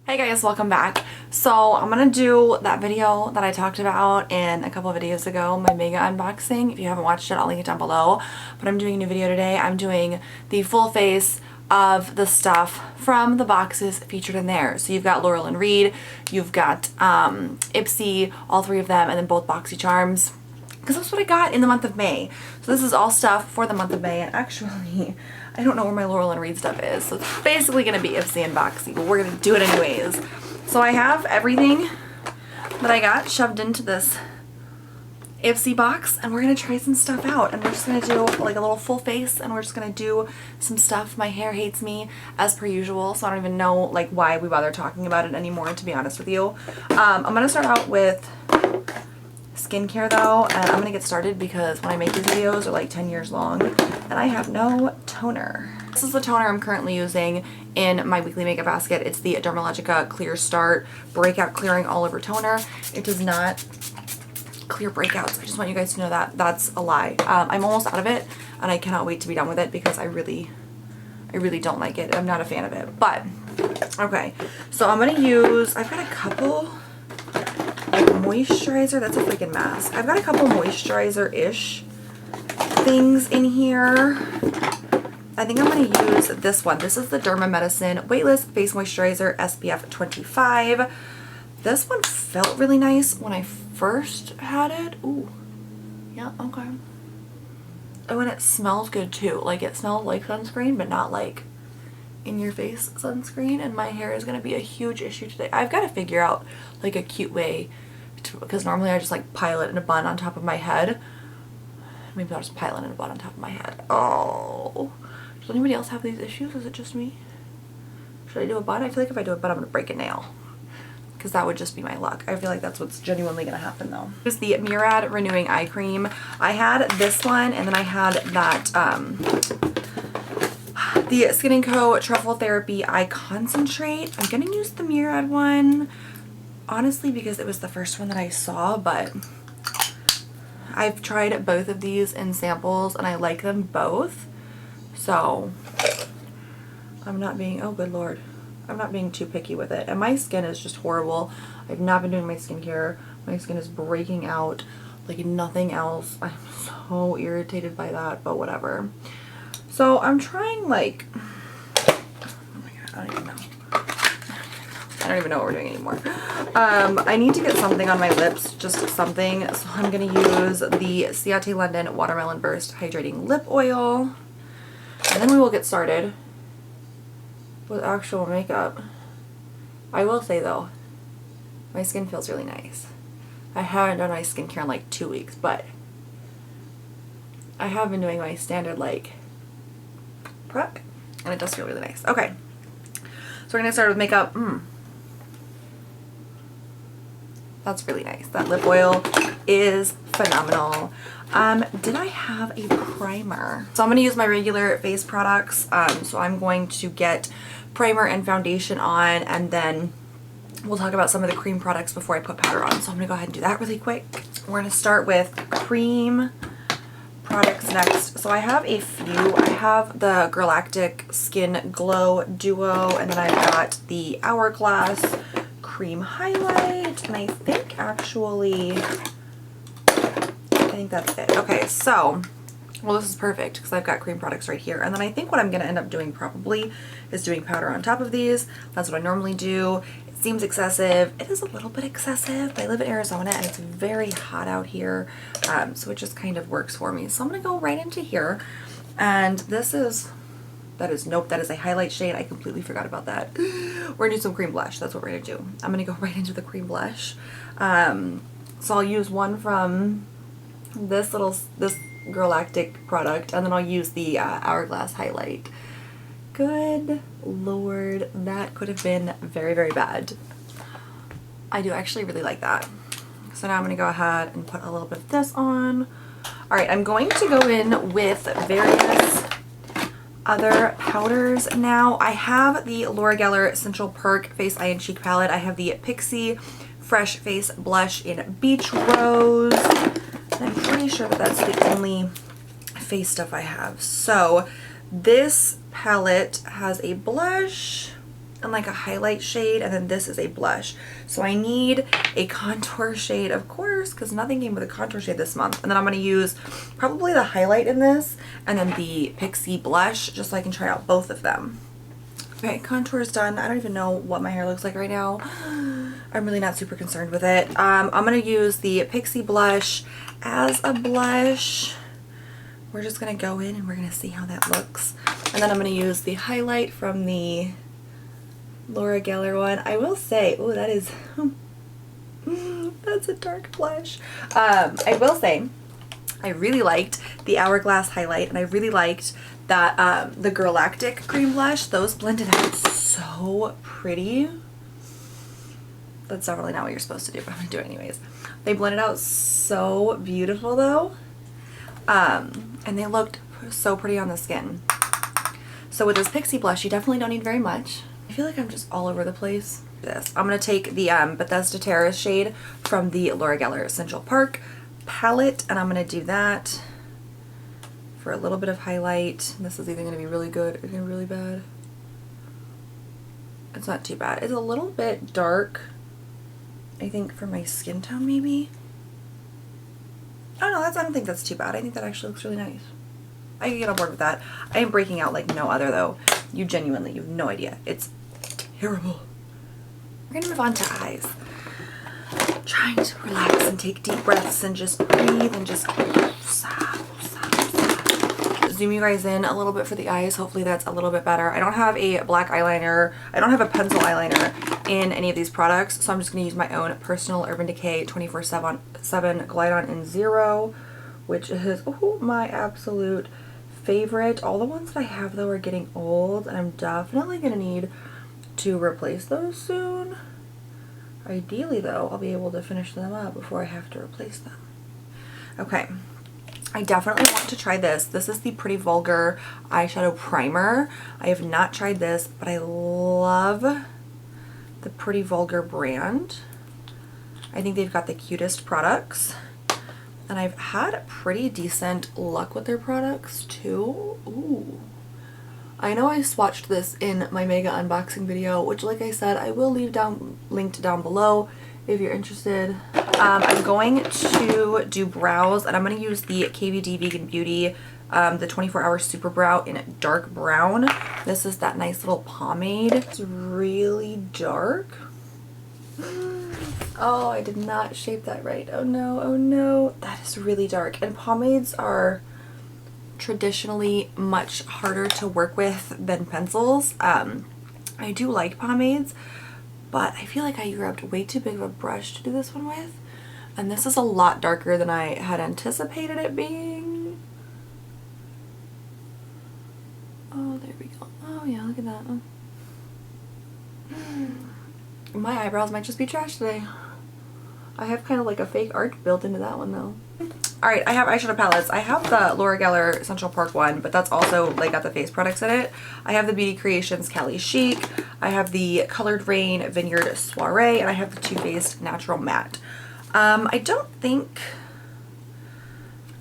Hey guys, welcome back. So I'm gonna do that video that I talked about in a couple of videos ago, my mega unboxing. If you haven't watched it, I'll link it down below. But I'm doing a new video today. I'm doing the full face of the stuff from the boxes featured in there. So you've got Laurel and Reed, you've got Ipsy, all three of them, and then both Boxy Charms, because that's what I got in the month of May. So this is all stuff for the month of May, and actually I don't know where my Laurel and Reed stuff is, so it's basically gonna be Ipsy and Boxy, but we're gonna do it anyways. So I have everything that I got shoved into this Ipsy box, and we're gonna try some stuff out, and we're just gonna do like a little full face, and we're just gonna do some stuff. My hair hates me as per usual, so I don't even know like why we bother talking about it anymore, to be honest with you. I'm gonna start out with skincare though, and I'm gonna get started because when I make these videos they're like 10 years long and I have no toner. This is the toner I'm currently using in my weekly makeup basket. It's the Dermalogica Clear Start Breakout Clearing All Over Toner. It does not clear breakouts. I just want you guys to know that that's a lie. I'm almost out of it and I cannot wait to be done with it because I really don't like it. I'm not a fan of it, but okay. So I'm gonna use, I've got a couple like moisturizer. That's a freaking mask. I've got a couple moisturizer-ish things in here. I think I'm going to use this one. This is the Derma Medicine Weightless Face Moisturizer SPF 25. This one felt really nice when I first had it. Ooh, yeah, okay. Oh, and it smells good too. Like it smells like sunscreen, but not like in your face sunscreen. And my hair is going to be a huge issue today. I've got to figure out like a cute way to, because normally I just like pile it in a bun on top of my head. Maybe I'll just pile it in a bun on top of my head. Oh, does anybody else have these issues? Is it just me? Should I do a bun? I feel like if I do a bun I'm going to break a nail, because that would just be my luck. I feel like that's what's genuinely going to happen though. This is the Murad Renewing Eye Cream. I had this one, and then I had that the Skin & Co. Truffle Therapy Eye Concentrate. I'm going to use the Murad one, honestly, because it was the first one that I saw, but I've tried both of these in samples, and I like them both. So, I'm not being, oh good lord, I'm not being too picky with it. And my skin is just horrible. I've not been doing my skincare. My skin is breaking out like nothing else. I'm so irritated by that, but whatever. So I'm trying like, oh my god, I don't even know. I don't even know what we're doing anymore. I need to get something on my lips, just something. So I'm going to use the Ciate London Watermelon Burst Hydrating Lip Oil. And then we will get started with actual makeup. I will say though, my skin feels really nice. I haven't done my skincare in like 2 weeks, but I have been doing my standard like prep, and it does feel really nice. Okay, so we're gonna start with makeup. That's really nice. That lip oil is phenomenal. Did I have a primer? So I'm gonna use my regular face products. So I'm going to get primer and foundation on, and then we'll talk about some of the cream products before I put powder on. So I'm gonna go ahead and do that really quick. We're gonna start with cream products next. So I have a few. I have the Galactic Skin Glow Duo, and then I've got the Hourglass Cream Highlight, and I think actually, I think that's it. Okay, so, well, this is perfect because I've got cream products right here. And then I think what I'm going to end up doing probably is doing powder on top of these. That's what I normally do. It seems excessive. It is a little bit excessive, but I live in Arizona and it's very hot out here. So it just kind of works for me. So I'm going to go right into here. And this is, nope, that is a highlight shade. I completely forgot about that. We're gonna do some cream blush. That's what we're gonna do. I'm gonna go right into the cream blush. So I'll use one from this Galactic product, and then I'll use the Hourglass highlight. Good lord, that could have been very, very bad. I do actually really like that. So now I'm gonna go ahead and put a little bit of this on. All right, I'm going to go in with various other powders now. I have the Laura Geller Central Perk Face, Eye, and Cheek palette. I have the Pixie Fresh Face Blush in Beach Rose. And I'm pretty sure that that's the only face stuff I have. So this palette has a blush, and like a highlight shade, and then this is a blush. So I need a contour shade, of course, because nothing came with a contour shade this month. And then I'm going to use probably the highlight in this and then the Pixie blush, just so I can try out both of them. Okay, contour is done. I don't even know what my hair looks like right now. I'm really not super concerned with it. I'm going to use the Pixie blush as a blush. We're just going to go in and we're going to see how that looks. And then I'm going to use the highlight from the Laura Geller one. I will say, oh, that is, that's a dark blush. I will say, I really liked the Hourglass highlight, and I really liked that the Galactic cream blush. Those blended out so pretty. That's definitely not what you're supposed to do, but I'm gonna do it anyways. They blended out so beautiful though, and they looked so pretty on the skin. So with this Pixie blush, you definitely don't need very much. I feel like I'm just all over the place. I'm going to take the Bethesda Terrace shade from the Laura Geller Central Park palette, and I'm going to do that for a little bit of highlight. This is either going to be really good or going to be really bad. It's not too bad. It's a little bit dark, I think, for my skin tone maybe. Oh no, I don't think that's too bad. I think that actually looks really nice. I can get on board with that. I am breaking out like no other though. You have no idea. It's terrible. We're gonna move on to eyes. Trying to relax and take deep breaths and just breathe and just sigh. Zoom you guys in a little bit for the eyes. Hopefully that's a little bit better. I don't have a black eyeliner. I don't have a pencil eyeliner in any of these products, so I'm just gonna use my own personal Urban Decay 24/7 Glide On in Zero, which is my absolute favorite. All the ones that I have though are getting old, and I'm definitely gonna need to replace those soon. Ideally though, I'll be able to finish them up before I have to replace them. Okay, I definitely want to try this. This is the Pretty Vulgar eyeshadow primer. I have not tried this, but I love the Pretty Vulgar brand. I think they've got the cutest products, and I've had pretty decent luck with their products too. Ooh. I know I swatched this in my mega unboxing video, which like I said, I will leave linked down below if you're interested. I'm going to do brows, and I'm going to use the KVD Vegan Beauty, the 24-hour Super Brow in dark brown. This is that nice little pomade. It's really dark. Oh, I did not shape that right. Oh no, oh no. That is really dark. And pomades are traditionally much harder to work with than pencils. I do like pomades, but I feel like I grabbed way too big of a brush to do this one with. And this is a lot darker than I had anticipated it being. Oh, there we go. Oh yeah, look at that. My eyebrows might just be trash today. I have kind of like a fake arch built into that one though. Alright, I have eyeshadow palettes. I have the Laura Geller Central Park one, but that's also like got the face products in it. I have the Beauty Creations Cali Chic. I have the Colored Rain Vineyard Soiree, and I have the Too Faced Natural Matte. I don't think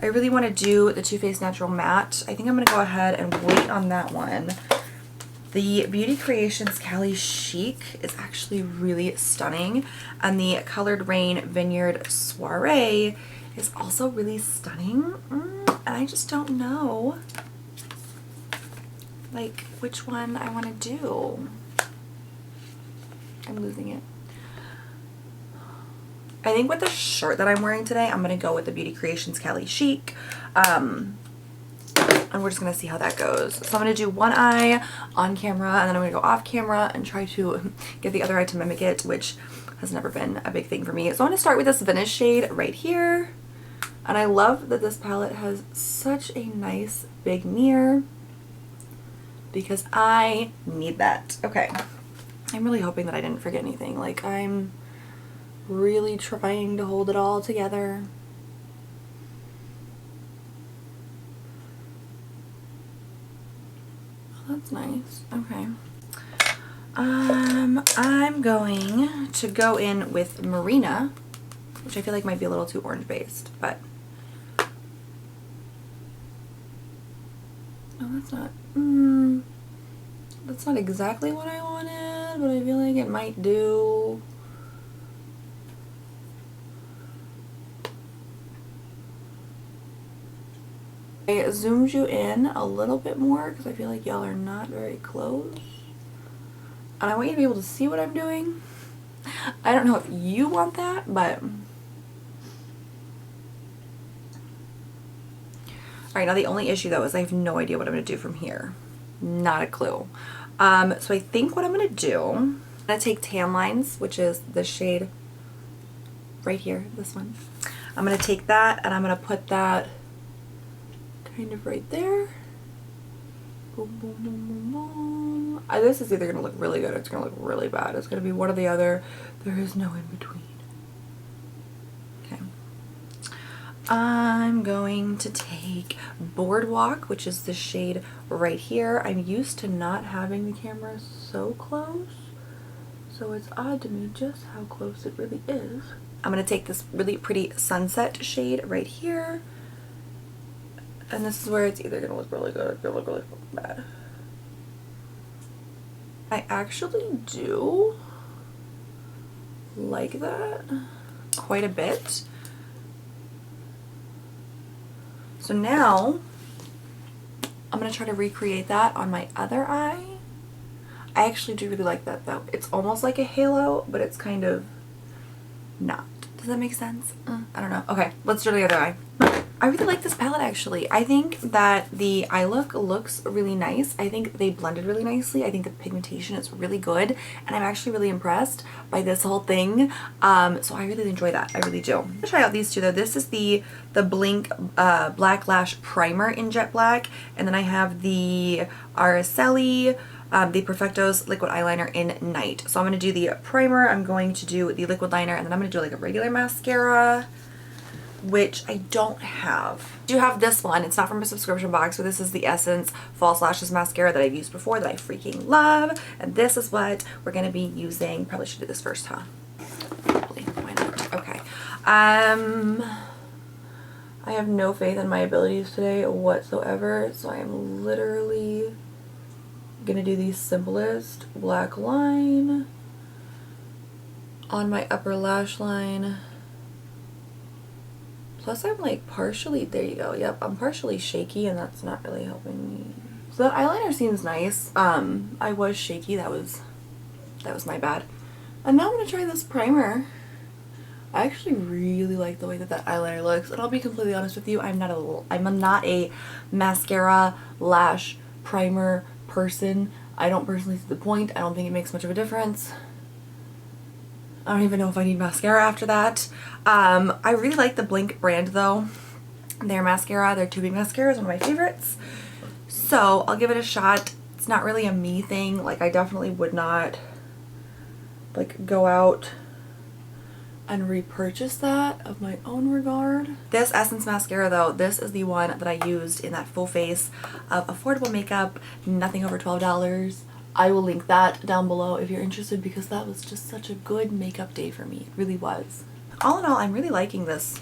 I really want to do the Too Faced Natural Matte. I think I'm going to go ahead and wait on that one. The Beauty Creations Cali Chic is actually really stunning, and the Colored Rain Vineyard Soiree is also really stunning. And I just don't know like which one I want to do. I'm losing it. I think with the shirt that I'm wearing today, I'm going to go with the Beauty Creations Cali Chic. And we're just going to see how that goes. So I'm going to do one eye on camera, and then I'm going to go off camera and try to get the other eye to mimic it, which has never been a big thing for me. So I'm going to start with this Venice shade right here. And I love that this palette has such a nice big mirror because I need that. Okay. I'm really hoping that I didn't forget anything. Like, I'm really trying to hold it all together. Oh, that's nice. Okay. I'm going to go in with Marina, which I feel like might be a little too orange based, but oh, that's not exactly what I wanted. bad, but I feel like it might do. I zoomed you in a little bit more because I feel like y'all are not very close. And I want you to be able to see what I'm doing. I don't know if you want that, but... Alright, now the only issue though is I have no idea what I'm going to do from here. Not a clue. So I think what I'm going to do, I'm going to take Tan Lines, which is the shade right here, this one. I'm going to take that and I'm going to put that kind of right there. Boom, boom, boom, boom, boom. This is either going to look really good or it's going to look really bad. It's going to be one or the other. There is no in between. Okay. I'm going to take Boardwalk, which is the shade right here. I'm used to not having the camera so close, so it's odd to me just how close it really is. I'm going to take this really pretty Sunset shade right here. And this is where it's either going to look really good or it's going to look really bad. I actually do like that quite a bit. So now I'm going to try to recreate that on my other eye. I actually do really like that though. It's almost like a halo, but it's kind of not. Does that make sense? I don't know. Okay, let's do the other eye. I really like this palette actually. I think that the eye look looks really nice. I think they blended really nicely. I think the pigmentation is really good and I'm actually really impressed by this whole thing. So I really enjoy that. I really do. I'm gonna try out these two though. This is the Blink Black Lash Primer in Jet Black, and then I have the Araceli the Perfectos liquid eyeliner in Night. So I'm going to do the primer, I'm going to do the liquid liner, and then I'm going to do like a regular mascara, which I don't have. I do have this one. It's not from a subscription box, but this is the Essence False Lashes Mascara that I've used before that I freaking love. And this is what we're going to be using. Probably should do this first, huh? Probably. Why not? Okay. I have no faith in my abilities today whatsoever, so I am literally gonna do the simplest black line on my upper lash line. Plus I'm like partially, there you go, yep, I'm partially shaky and that's not really helping me. So that eyeliner seems nice. I was shaky, that was my bad. And now I'm gonna try this primer. I actually really like the way that eyeliner looks, and I'll be completely honest with you, I'm not a mascara lash primer person. I don't personally see the point. I don't think it makes much of a difference. I don't even know if I need mascara after that. I really like the Blink brand though. Their mascara, their tubing mascara is one of my favorites. So I'll give it a shot. It's not really a me thing. Like I definitely would not like go out and repurchase that of my own regard. This Essence mascara though, this is the one that I used in that full face of affordable makeup, nothing over $12. I will link that down below if you're interested because that was just such a good makeup day for me. It really was. All in all, I'm really liking this.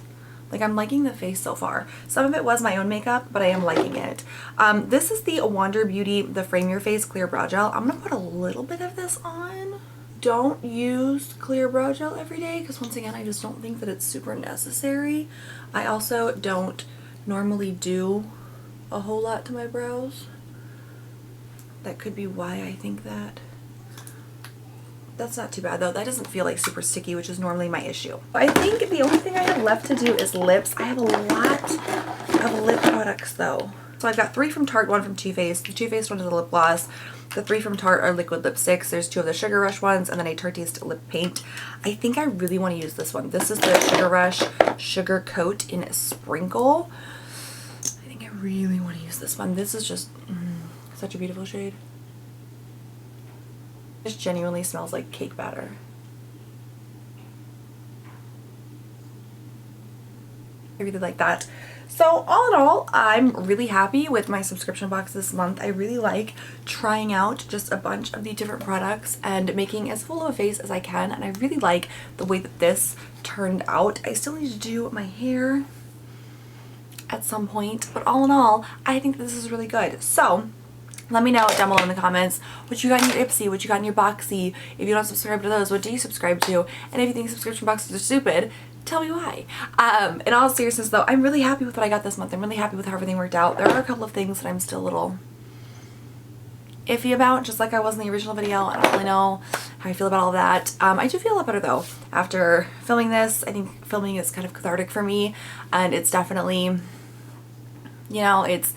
Like I'm liking the face so far. Some of it was my own makeup, but I am liking it. This is the Wander Beauty, the Frame Your Face Clear Brow Gel. I'm gonna put a little bit of this on. Don't use clear brow gel every day because once again I just don't think that it's super necessary. I also don't normally do a whole lot to my brows. That could be why I think that. That's not too bad though. That doesn't feel like super sticky, which is normally my issue. I think the only thing I have left to do is lips. I have a lot of lip products though. So I've got 3 from Tarte, 1 from Too Faced. The Too Faced one is a lip gloss. The 3 from Tarte are liquid lipsticks. There's 2 of the Sugar Rush ones and then a Tarteist lip paint. I think I really want to use this one. This is the Sugar Rush Sugar Coat in Sprinkle. I think I really want to use this one. This is just such a beautiful shade. It just genuinely smells like cake batter. I really like that. So all in all, I'm really happy with my subscription box this month. I really like trying out just a bunch of the different products and making as full of a face as I can, and I really like the way that this turned out. I still need to do my hair at some point, but all in all, I think this is really good. So Let me know down below in the comments what you got in your Ipsy, what you got in your Boxy. If you don't subscribe to those, what do you subscribe to? And if you think subscription boxes are stupid, tell me why. In all seriousness though, I'm really happy with what I got this month. I'm really happy with how everything worked out. There are a couple of things that I'm still a little iffy about, just like I was in the original video. I don't really know how I feel about all that. I do feel a lot better though after filming this. I think filming is kind of cathartic for me, and it's definitely, you know, it's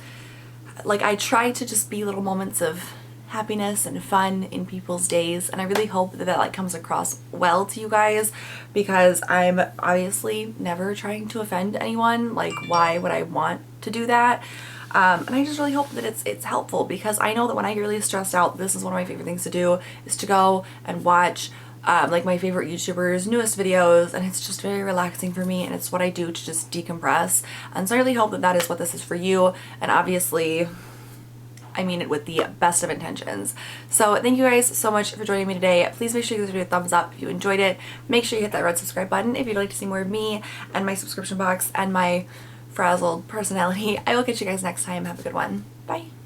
like I try to just be little moments of happiness and fun in people's days, and I really hope that that like comes across well to you guys, because I'm obviously never trying to offend anyone. Like, why would I want to do that? And I just really hope that it's helpful, because I know that when I get really stressed out, this is one of my favorite things to do, is to go and watch like my favorite YouTubers' newest videos, and it's just very relaxing for me, and it's what I do to just decompress. And so I really hope that that is what this is for you, and obviously I mean it with the best of intentions. So thank you guys so much for joining me today. Please make sure you give this video a thumbs up if you enjoyed it. Make sure you hit that red subscribe button if you'd like to see more of me and my subscription box and my frazzled personality. I will catch you guys next time. Have a good one. Bye.